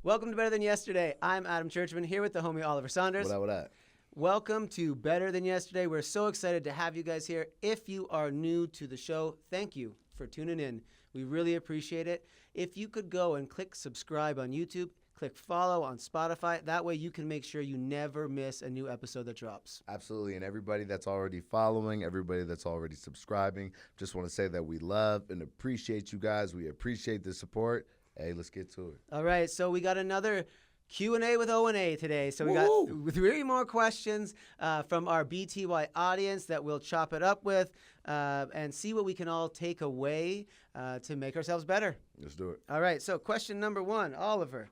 Welcome to Better Than Yesterday. I'm Adam Churchman here with the homie Oliver Saunders. What up, what up? Welcome to Better Than Yesterday. We're so excited to have you guys here. If you are new to the show, thank you for tuning in. We really appreciate it. If you could go and click subscribe on YouTube, click follow on Spotify. That way you can make sure you never miss a new episode that drops. Absolutely. And everybody that's already following, everybody that's already subscribing, just want to say that we love and appreciate you guys. We appreciate the support. Hey, let's get to it. All right, so we got another Q&A with O&A today. So we got 3 more questions from our BTY audience that we'll chop it up with and see what we can all take away to make ourselves better. Let's do it. All right, so question number 1, Oliver.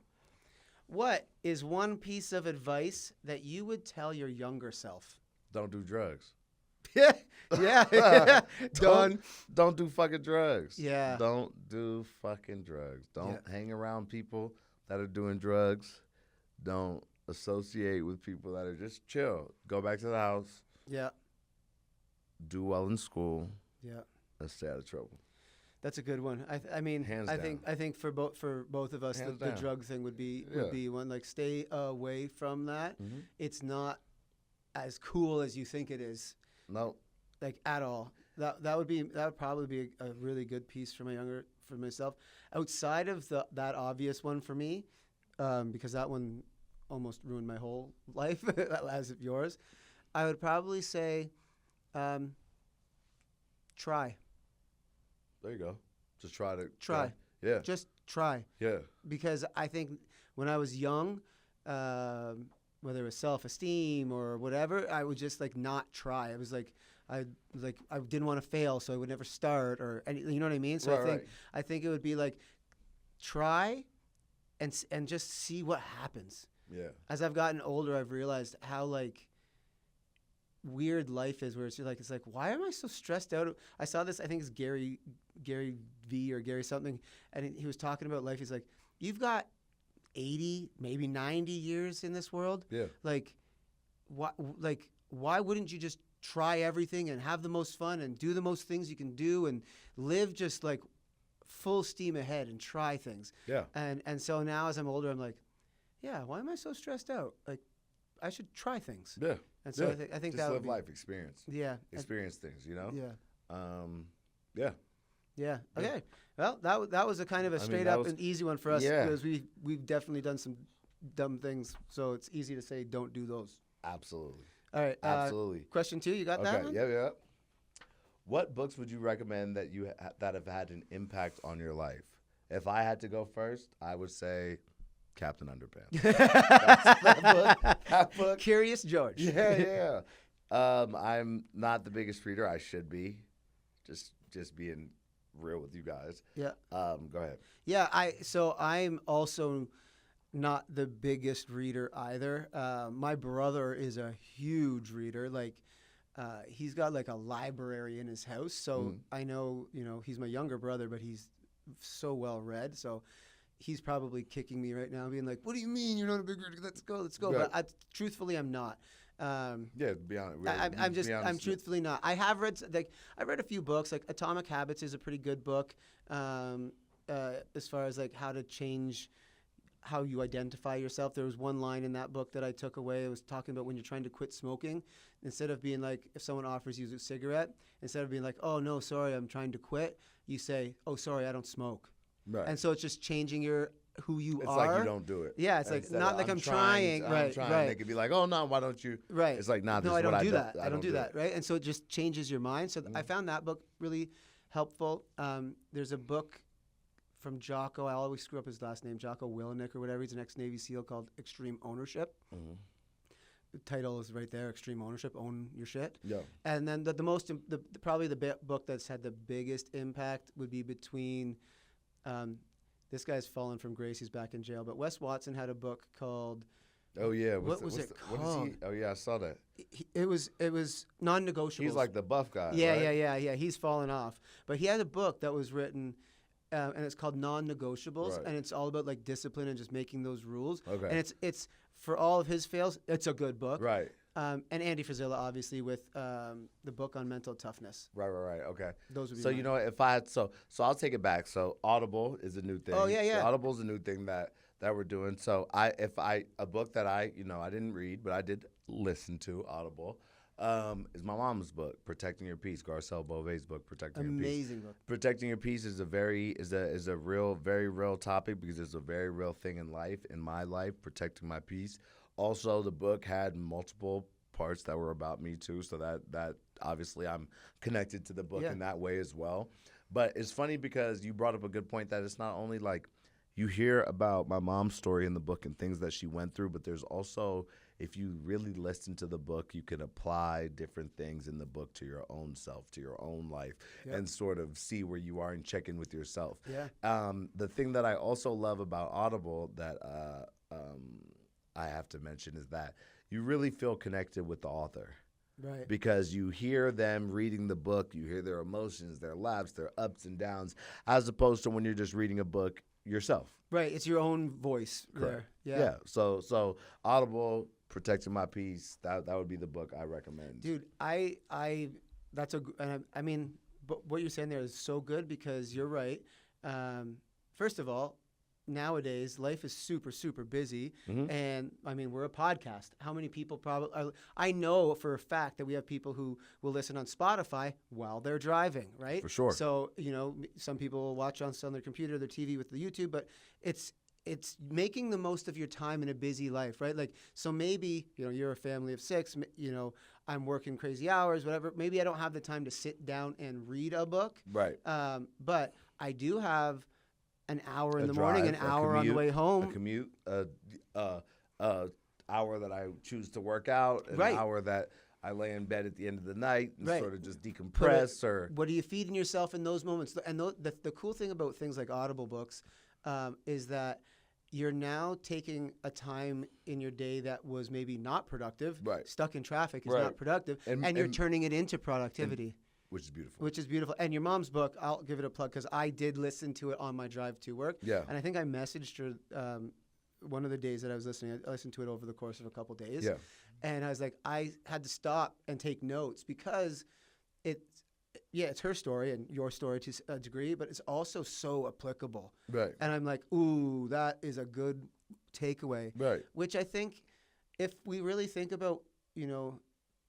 What is one piece of advice that you would tell your younger self? Don't do drugs. yeah. Don't do fucking drugs. Yeah. Don't do fucking drugs. Don't hang around people that are doing drugs. Don't associate with people that are just chill. Go back to the house. Yeah. Do well in school. Yeah. And stay out of trouble. That's a good one. I mean, Hands I down. think for both of us, the drug thing would be one. Like, stay away from that. Mm-hmm. It's not as cool as you think it is. No. Like, at all. That would probably be a really good piece for myself. Outside of that obvious one for me, because that one almost ruined my whole life, as of yours, I would probably say, try. There you go. Just try. Yeah. Just try. Yeah. Because I think when I was young, whether it was self-esteem or whatever, I would just not try. It was I didn't want to fail, so I would never start or anything. You know what I mean? So I think it would be try and just see what happens. Yeah. As I've gotten older, I've realized how weird life is, where it's why am I so stressed out? I saw this, I think it's Gary V or Gary something, and he was talking about life. He's like, you've got 80, maybe 90 years in this world. Yeah. Why wouldn't you just try everything and have the most fun and do the most things you can do and live just full steam ahead and try things? Yeah. And so now as I'm older, I'm like, yeah, why am I so stressed out? I should try things. Yeah. And so I think just that would live be, life, experience. Yeah. Experience things, you know? Yeah. Yeah. Yeah. Okay. Well, that was a kind of a straight up and easy one for us because we've definitely done some dumb things, so it's easy to say don't do those. Absolutely. All right. Absolutely. Question 2, you got that one? Yeah. What books would you recommend that that have had an impact on your life? If I had to go first, I would say Captain Underpants. that book. Curious George. Yeah. I'm not the biggest reader. I should be. Just being real with you guys. Yeah. Go ahead. Yeah. I'm also not the biggest reader either. My brother is a huge reader. He's got a library in his house. So I know, he's my younger brother, but he's so well read. So he's probably kicking me right now, being like, "What do you mean you're not a big reader? Let's go." Right. But truthfully, I'm not. To be honest. I'm truthfully not. I have read a few books. Atomic Habits is a pretty good book, as far as how to change how you identify yourself. There was one line in that book that I took away. It was talking about when you're trying to quit smoking, instead of being if someone offers you a cigarette, instead of being "Oh no, sorry, I'm trying to quit," you say, "Oh, sorry, I don't smoke." Right. And so it's just changing who you it's are. Like you don't do it. Yeah, it's not I'm trying. Right. They could be "Oh no, why don't you?" Right. It's nah. No, I don't do that. I don't do that. Right. And so it just changes your mind. So I found that book really helpful. There's a book from Jocko. I always screw up his last name, Jocko Willenick or whatever. He's an ex-Navy SEAL, called Extreme Ownership. Mm-hmm. The title is right there, Extreme Ownership, own your shit. Yeah. And then probably the book that's had the biggest impact would be between, this guy's fallen from grace, he's back in jail, but Wes Watson had a book called, oh yeah, what was it called? What is he? Oh yeah, I saw that. It was non-negotiables. He's like the buff guy. Yeah, right? yeah. He's fallen off, but he had a book that was written, and it's called Non-Negotiables, and it's all about discipline and just making those rules. Okay. And it's for all of his fails, it's a good book. Right. And Andy Frisella, obviously, with the book on mental toughness. Right. Okay. Those would be so mine. If I had so I'll take it back. So Audible is a new thing. Oh yeah. So Audible is a new thing that that we're doing. So a book that I didn't read, but I did listen to Audible, is my mom's book, Protecting Your Peace, Garcelle Beauvais' book, Protecting Your Peace. Amazing book. Protecting your peace is a very very real topic because it's a very real thing in life, in my life, protecting my peace. Also, the book had multiple parts that were about me too, so that obviously I'm connected to the book in that way as well. But it's funny because you brought up a good point that it's not only like you hear about my mom's story in the book and things that she went through, but there's also, if you really listen to the book, you can apply different things in the book to your own self, to your own life, and sort of see where you are and check in with yourself. The thing that I also love about Audible that I have to mention is that you really feel connected with the author. Right. Because you hear them reading the book, you hear their emotions, their laughs, their ups and downs, as opposed to when you're just reading a book yourself. Right. It's your own voice. Correct. There. Yeah. So Audible, Protecting My Peace, that would be the book I recommend. Dude, I mean, but what you're saying there is so good because you're right. First of all, nowadays life is super, super busy. And I mean, we're a podcast. How many people I know for a fact that we have people who will listen on Spotify while they're driving, right? For sure. So, some people will watch on their computer, their TV with the YouTube, but it's making the most of your time in a busy life, right? Like, so maybe, you're a family of 6, I'm working crazy hours, whatever. Maybe I don't have the time to sit down and read a book. Right. But I do have an hour in the drive, morning, an hour on the way home. A commute, hour that I choose to work out, an hour that I lay in bed at the end of the night and sort of just decompress. What are you feeding yourself in those moments? And the cool thing about things like Audible books is that you're now taking a time in your day that was maybe not productive, stuck in traffic is not productive, and you're turning it into productivity. Which is beautiful. Which is beautiful. And your mom's book, I'll give it a plug because I did listen to it on my drive to work. Yeah. And I think I messaged her one of the days that I was listening. I listened to it over the course of a couple days. Yeah. And I was like, I had to stop and take notes because it's her story and your story to a degree, but it's also so applicable. Right. And I'm like, ooh, that is a good takeaway. Right. Which I think if we really think about,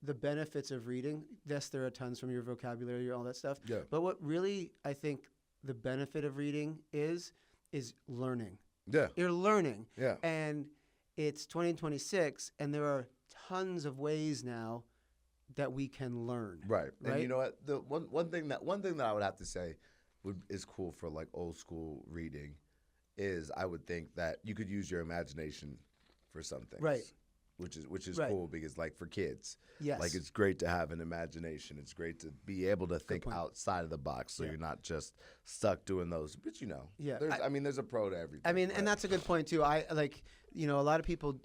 the benefits of reading, yes, there are tons from your vocabulary, all that stuff. Yeah. But what really I think the benefit of reading is learning. Yeah. You're learning. Yeah. And it's 2026, and there are tons of ways now that we can learn. Right. And you know what? The one thing that I would have to say is cool for like old school reading is I would think that you could use your imagination for some things. Right. Which is cool because like for kids, yes, like it's great to have an imagination. It's great to be able to think outside of the box, so you're not just stuck doing those. But there's a pro to everything. I mean, and that's a good point too. I like, a lot of people.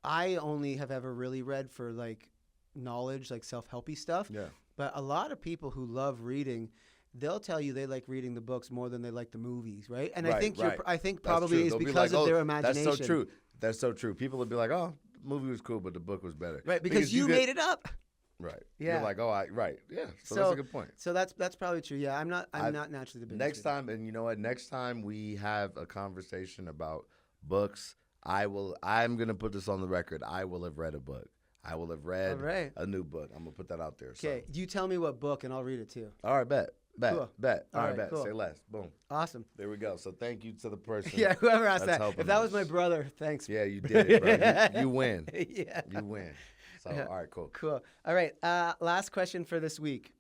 I only have ever really read for like knowledge, like self-helpy stuff. Yeah. But a lot of people who love reading, they'll tell you they like reading the books more than they like the movies, right? And I think probably it's because of their imagination. That's so true. That's so true. People will be like, "Oh, the movie was cool, but the book was better." Right, because you made it up. Right. Yeah. You're like, yeah. So that's a good point. So that's probably true. Yeah, I'm not naturally the biggest. Next time, and you know what? Next time we have a conversation about books, I'm gonna put this on the record. I will have read a book. I will have read a new book. I'm gonna put that out there. Okay. You tell me what book, and I'll read it too. All right, bet. Cool. Bet. All right, bet. Cool. Say less. Boom. Awesome. There we go. So thank you to the person. Yeah, whoever asked that. If that was us. my brother, thanks. Yeah, you did it, bro. You win. Yeah. You win. So, all right, cool. Cool. All right. Last question for this week.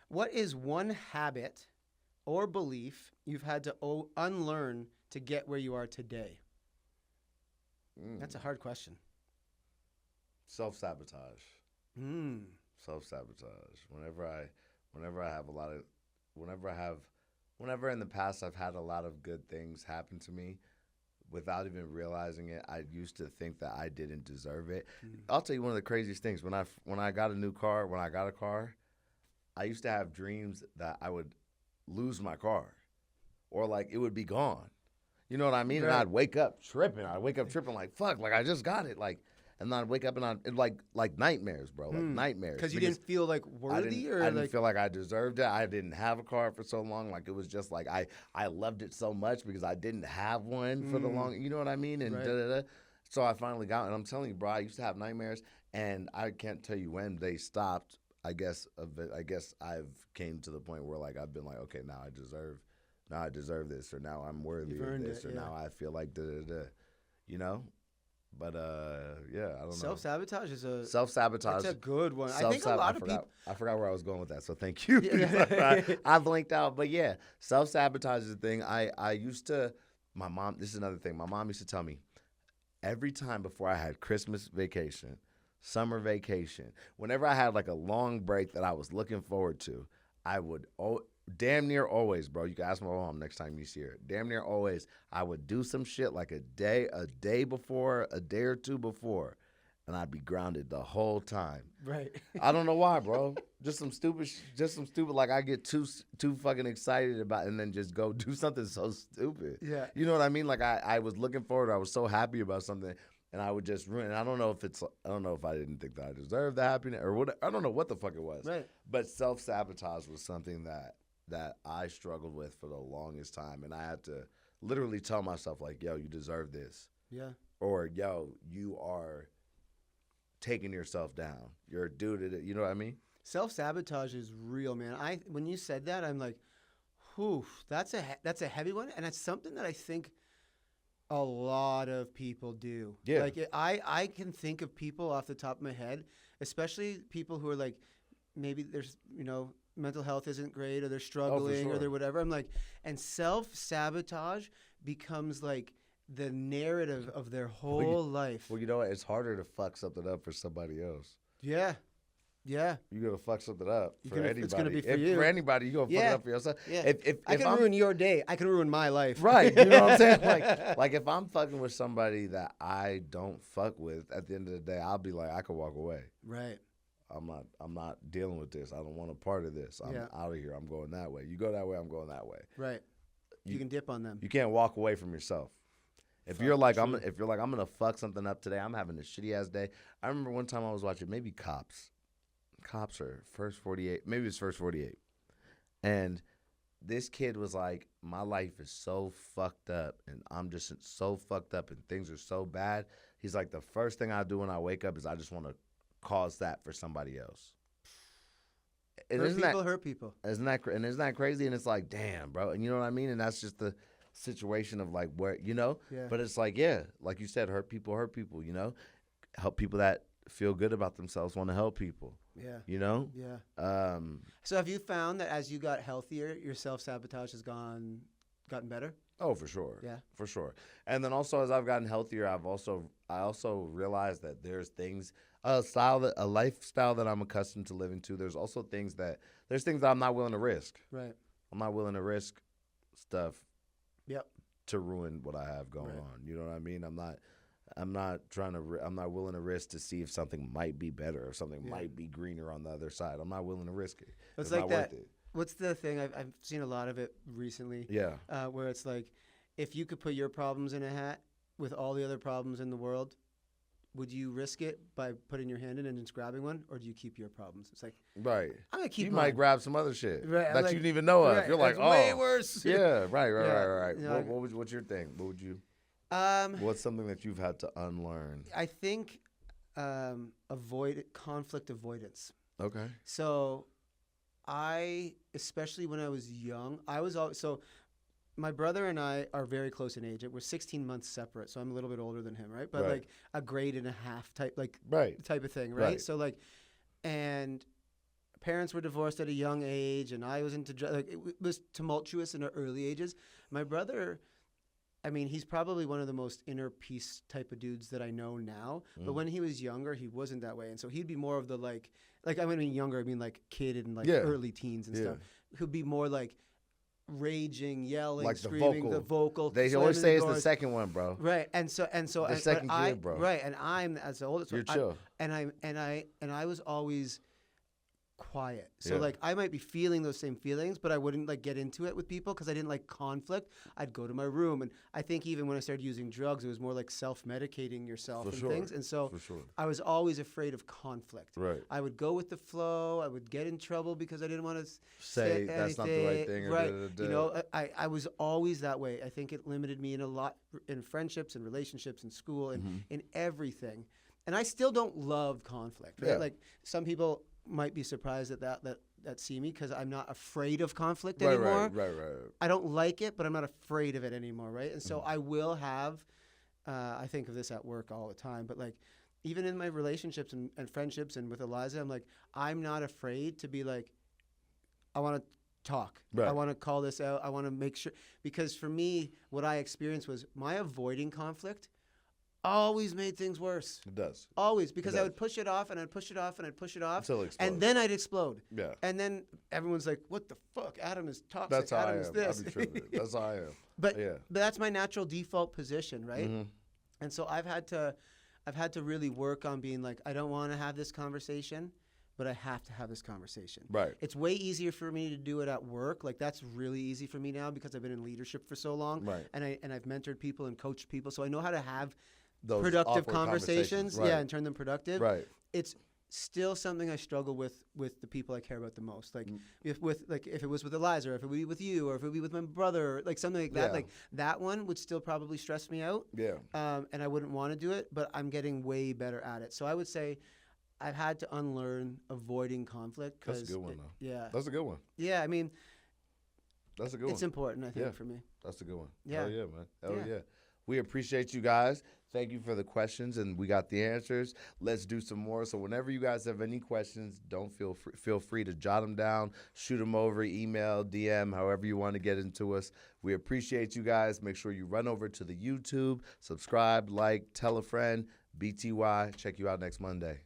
What is one habit or belief you've had to unlearn to get where you are today? That's a hard question. Self-sabotage. Self-sabotage. Whenever in the past I've had a lot of good things happen to me without even realizing it, I used to think that I didn't deserve it. I'll tell you one of the craziest things. When I got a car, I used to have dreams that I would lose my car or like it would be gone. You know what I mean? Right. And I'd wake up tripping. Like, fuck, like I just got it. Like, and then I'd wake up and like nightmares, bro, like nightmares. Because you didn't feel like worthy, I didn't feel like I deserved it. I didn't have a car for so long. Like, it was just like I loved it so much because I didn't have one for the long. You know what I mean? And Right. So I finally got, and I'm telling you, bro, I used to have nightmares, and I can't tell you when they stopped. I guess I've came to the point where like I've been like, okay, now I deserve this, or now I'm worthy You've of earned this, it, or yeah. now I feel like you know. But yeah, I don't know. Self-sabotage is Self-sabotage. it's a good one. I think a Self-sab. lot of people. I forgot where I was going with that. So thank you. Yeah. I blinked out. But yeah, self-sabotage is a thing. I used to. My mom. This is another thing. My mom used to tell me every time before I had Christmas vacation, summer vacation, whenever I had like a long break that I was looking forward to, I would damn near always, bro. You can ask my mom next time you see her. Damn near always, I would do some shit like a day before, a day or two before, and I'd be grounded the whole time. Right. I don't know why, bro. Just some stupid. Like, I get too fucking excited about, and then just go do something so stupid. Yeah. You know what I mean? Like, I was looking forward. I was so happy about something, and I would just ruin it. I don't know if I didn't think that I deserved the happiness or what. I don't know what the fuck it was. Right. But self-sabotage was something that I struggled with for the longest time, and I had to literally tell myself like, "Yo, you deserve this," Yeah. or "Yo, you are taking yourself down. You're a dude at it." You know what I mean? Self-sabotage is real, man. When you said that, I'm like, whew, that's a heavy one, and it's something that I think a lot of people do. Yeah. Like I can think of people off the top of my head, especially people who are like, maybe there's mental health isn't great, or they're struggling, or sure. they're whatever. I'm like, and self-sabotage becomes like the narrative of their whole life. Well, you know what? It's harder to fuck something up for somebody else. Yeah. Yeah. You're gonna fuck something up for anybody. It's gonna be for you. For anybody, you're gonna fuck it up for yourself. Yeah. If I can ruin your day. I can ruin my life. Right. You know what I'm saying? Like if I'm fucking with somebody that I don't fuck with, at the end of the day, I'll be like, I could walk away. Right. I'm not dealing with this. I don't want a part of this. I'm out of here. I'm going that way. You go that way, I'm going that way. Right. You can dip on them. You can't walk away from yourself. If you're like I'm gonna fuck something up today, I'm having a shitty ass day. I remember one time I was watching maybe Cops or First 48, maybe it's First 48, and this kid was like, my life is so fucked up, and I'm just so fucked up, and things are so bad. He's like, the first thing I do when I wake up is I just want to cause that for somebody else. And Hurt people. Isn't that crazy? And it's like, damn, bro. And you know what I mean? And that's just the situation of like where, Yeah. But it's like, yeah, like you said, hurt people, help people that feel good about themselves, want to help people. Yeah. Yeah. So have you found that as you got healthier, your self-sabotage has gotten better? Oh, for sure. Yeah. For sure. And then also as I've gotten healthier, I also realized that there's things, a lifestyle that I'm accustomed to living to. There's things that I'm not willing to risk. Right. I'm not willing to risk stuff. Yep. To ruin what I have going on. You know what I mean? I'm not willing to risk to see if something might be better or something might be greener on the other side. I'm not willing to risk it. It's like not that. Worth it. What's the thing? I've seen a lot of it recently. Yeah. Where it's like, if you could put your problems in a hat with all the other problems in the world, would you risk it by putting your hand in and just grabbing one, or do you keep your problems? It's like, right. I'm gonna keep. You mine. might grab some other shit that you didn't even know of. Right, You're like, way worse. Yeah. Right. You know, What's your thing? What would you? What's something that you've had to unlearn? I think conflict avoidance. Okay. So, especially when I was young, my brother and I are very close in age. We're 16 months separate, so I'm a little bit older than him, right? But like a grade and a half type of thing, right? So like, and parents were divorced at a young age, and I was it was tumultuous in our early ages. My brother, I mean, he's probably one of the most inner peace type of dudes that I know now. But when he was younger, he wasn't that way, and so he'd be more of the like I mean younger, I mean like kid and like early teens and stuff. Who'd be more like raging, yelling, like screaming, the vocal. They always say it's the second one, bro. Right, and so the second kid, bro. Right, and I'm as the oldest. You're chill. I was always quiet. So Yeah. like I might be feeling those same feelings, but I wouldn't like get into it with people because I didn't like conflict. I'd go to my room, and I think even when I started using drugs, it was more like self-medicating yourself For and sure. things. And so For sure. I was always afraid of conflict. Right. I would go with the flow. I would get in trouble because I didn't want to Say that's not the right thing. Or right. da-da-da-da. You know, I was always that way. I think it limited me in a lot in friendships and relationships and school and in everything. And I still don't love conflict. Right? Yeah. Like some people might be surprised at that see me because I'm not afraid of conflict Right, anymore. right. I don't like it, but I'm not afraid of it anymore, right? And so I will have, I think of this at work all the time, but like even in my relationships and friendships and with Eliza, I'm like, I'm not afraid to be like, I want to talk. Right. I want to call this out. I want to make sure, because for me, what I experienced was my avoiding conflict always made things worse. It does. Always, because It I does. would push it off and I'd push it off and I'd push it off. Until it explodes. And then I'd explode. Yeah. And then everyone's like, what the fuck? Adam is toxic. That's how Adam I is am. this. I be tripping. That's how I am. But Yeah. but that's my natural default position, right? Mhm. And so I've had to really work on being like, I don't want to have this conversation, but I have to have this conversation. Right. It's way easier for me to do it at work. Like that's really easy for me now because I've been in leadership for so long. Right. And I've mentored people and coached people. So I know how to have Those productive awkward conversations. Right. Yeah, and turn them productive. Right. It's still something I struggle with the people I care about the most. Like if it was with Eliza, or if it would be with you, or if it would be with my brother, or like something like that. Yeah. Like that one would still probably stress me out. Yeah. And I wouldn't want to do it, but I'm getting way better at it. So I would say I've had to unlearn avoiding conflict. That's a good one, though. Yeah. That's a good one. Yeah, I mean, That's a good it's one. important, I think, Yeah. for me. That's a good one. Yeah. Hell yeah, man. Hell Yeah. yeah. We appreciate you guys. Thank you for the questions, and we got the answers. Let's do some more. So whenever you guys have any questions, don't feel free to jot them down, shoot them over, email, DM, however you want to get into us. We appreciate you guys. Make sure you run over to the YouTube, subscribe, like, tell a friend. BTY. Check you out next Monday.